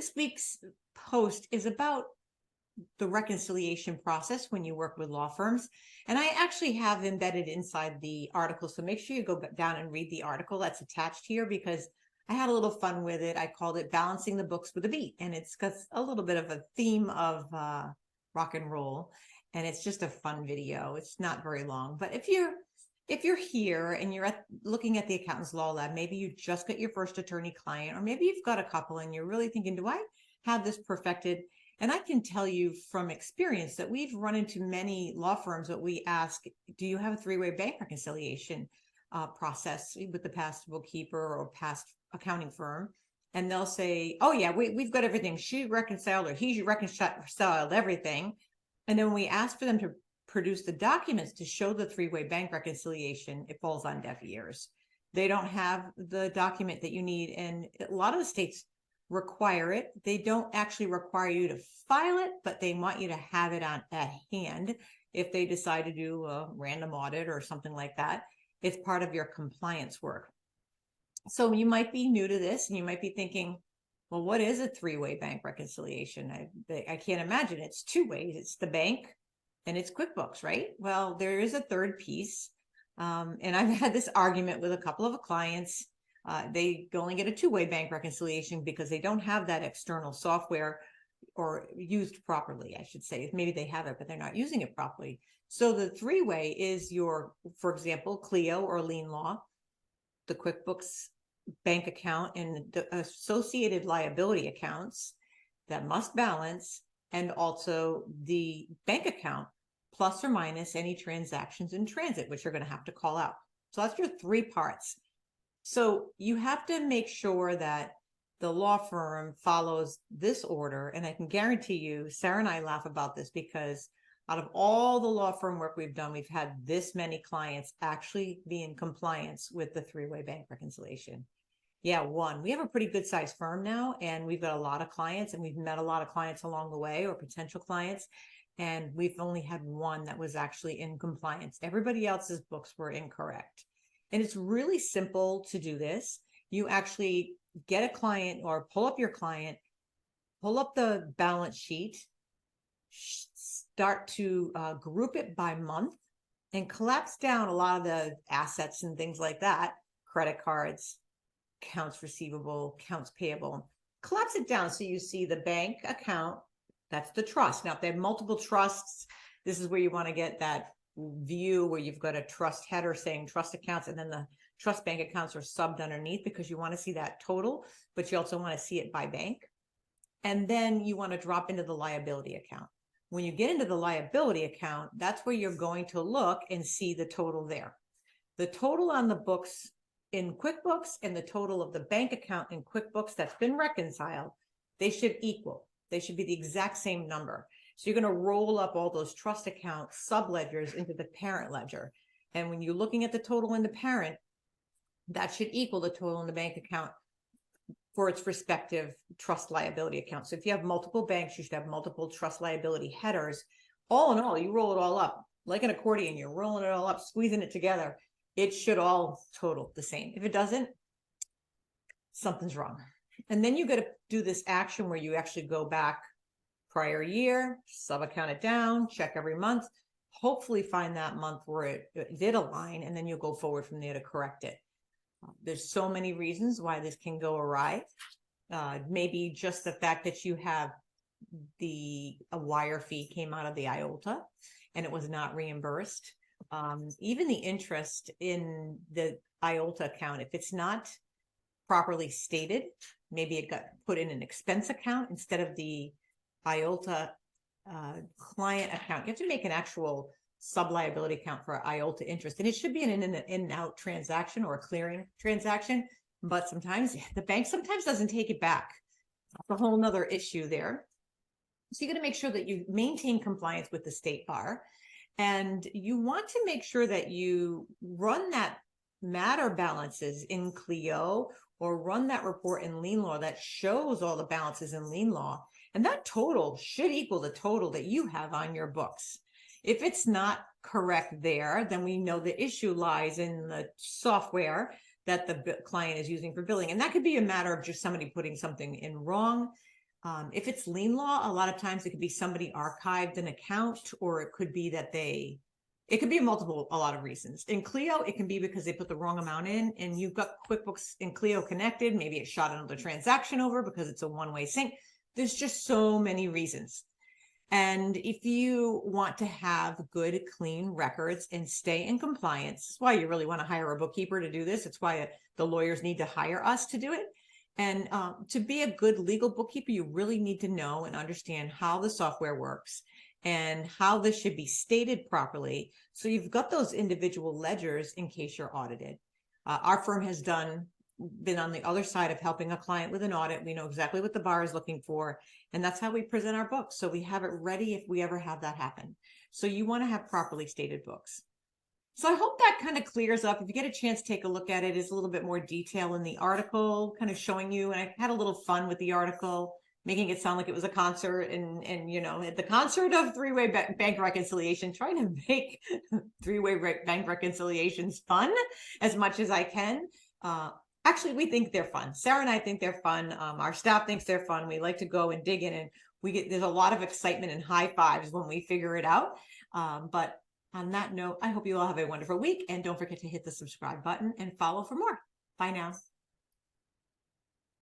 This week's post is about the reconciliation process when you work with law firms. And I actually have embedded inside the article. So make sure you go down and read the article that's attached here, because I had a little fun with it. I called it Balancing the Books with a Beat. And it's got a little bit of a theme of rock and roll. And it's just a fun video. It's not very long. But if you're here and you're looking at the Accountant's Law Lab, maybe you just got your first attorney client, or maybe you've got a couple and you're really thinking, do I have this perfected? And I can tell you from experience that we've run into many law firms that we ask, do you have a three-way bank reconciliation process with the past bookkeeper or past accounting firm? And they'll say, oh yeah, we've got everything. She reconciled or he reconciled everything. And then when we ask for them to produce the documents to show the three-way bank reconciliation, it falls on deaf ears. They don't have the document that you need. And a lot of the states require it. They don't actually require you to file it, but they want you to have it at hand. If they decide to do a random audit or something like that, it's part of your compliance work. So you might be new to this and you might be thinking, well, what is a three-way bank reconciliation? I can't imagine. It's two ways. It's the bank and it's QuickBooks, right? Well, there is a third piece. And I've had this argument with a couple of clients. They only get a two-way bank reconciliation because they don't have that external software or used properly, I should say. Maybe they have it, but they're not using it properly. So the three-way is your, for example, Clio or lien law, the QuickBooks bank account and the associated liability accounts that must balance, and also the bank account plus or minus any transactions in transit, which you're going to have to call out. So that's your three parts. So you have to make sure that the law firm follows this order. And I can guarantee you, Sarah and I laugh about this because out of all the law firm work we've done, we've had this many clients actually be in compliance with the three-way bank reconciliation. Yeah, one. We have a pretty good sized firm now, and we've got a lot of clients, and we've met a lot of clients along the way, or potential clients. And we've only had one that was actually in compliance. Everybody else's books were incorrect. And it's really simple to do this. You actually get a client or pull up your client, pull up the balance sheet, start to group it by month, and collapse down a lot of the assets and things like that, credit cards, accounts receivable, accounts payable. Collapse it down so you see the bank account, that's the trust. Now, if they have multiple trusts, this is where you want to get that view where you've got a trust header saying trust accounts, and then the trust bank accounts are subbed underneath, because you want to see that total, but you also want to see it by bank. And then you want to drop into the liability account. When you get into the liability account, that's where you're going to look and see the total there. The total on the books in QuickBooks and the total of the bank account in QuickBooks that's been reconciled, they should equal. They should be the exact same number. So you're going to roll up all those trust account subledgers into the parent ledger. And when you're looking at the total in the parent, that should equal the total in the bank account for its respective trust liability account. So if you have multiple banks, you should have multiple trust liability headers. All in all, you roll it all up like an accordion. You're rolling it all up, squeezing it together. It should all total the same. If it doesn't, something's wrong. And then you got to do this action where you actually go back prior year, sub-account it down, check every month, hopefully find that month where it did align, and then you'll go forward from there to correct it. There's so many reasons why this can go awry. Maybe just the fact that you have a wire fee came out of the IOLTA and it was not reimbursed. Even the interest in the IOLTA account, if it's not properly stated, maybe it got put in an expense account instead of the IOLTA client account. You have to make an actual sub-liability account for IOLTA interest, and it should be an in and out transaction or a clearing transaction, but sometimes the bank doesn't take it back. That's a whole nother issue there. So you got to make sure that you maintain compliance with the state bar, and you want to make sure that you run that matter balances in Clio, or run that report in lien law that shows all the balances in lien law, and that total should equal the total that you have on your books. If it's not correct there, then we know the issue lies in the software that the client is using for billing. And that could be a matter of just somebody putting something in wrong. If it's lien law, a lot of times it could be somebody archived an account, or it could be that it could be a lot of reasons. In Clio, it can be because they put the wrong amount in and you've got QuickBooks and Clio connected. Maybe it shot another transaction over because it's a one-way sync. There's just so many reasons. And if you want to have good, clean records and stay in compliance, that's why you really want to hire a bookkeeper to do this. It's why the lawyers need to hire us to do it. And to be a good legal bookkeeper, you really need to know and understand how the software works and how this should be stated properly. So you've got those individual ledgers in case you're audited. Our firm has been on the other side of helping a client with an audit. We know exactly what the bar is looking for, and that's how we present our books. So we have it ready if we ever have that happen. So you want to have properly stated books. So I hope that kind of clears up. If you get a chance, take a look at it. It's a little bit more detail in the article, kind of showing you, and I had a little fun with the article, making it sound like it was a concert, and you know, at the concert of three-way bank reconciliation, trying to make three-way bank reconciliations fun as much as I can. Actually, we think they're fun. Sarah and I think they're fun. Our staff thinks they're fun. We like to go and dig in, and there's a lot of excitement and high fives when we figure it out. But on that note, I hope you all have a wonderful week, and don't forget to hit the subscribe button and follow for more. Bye now.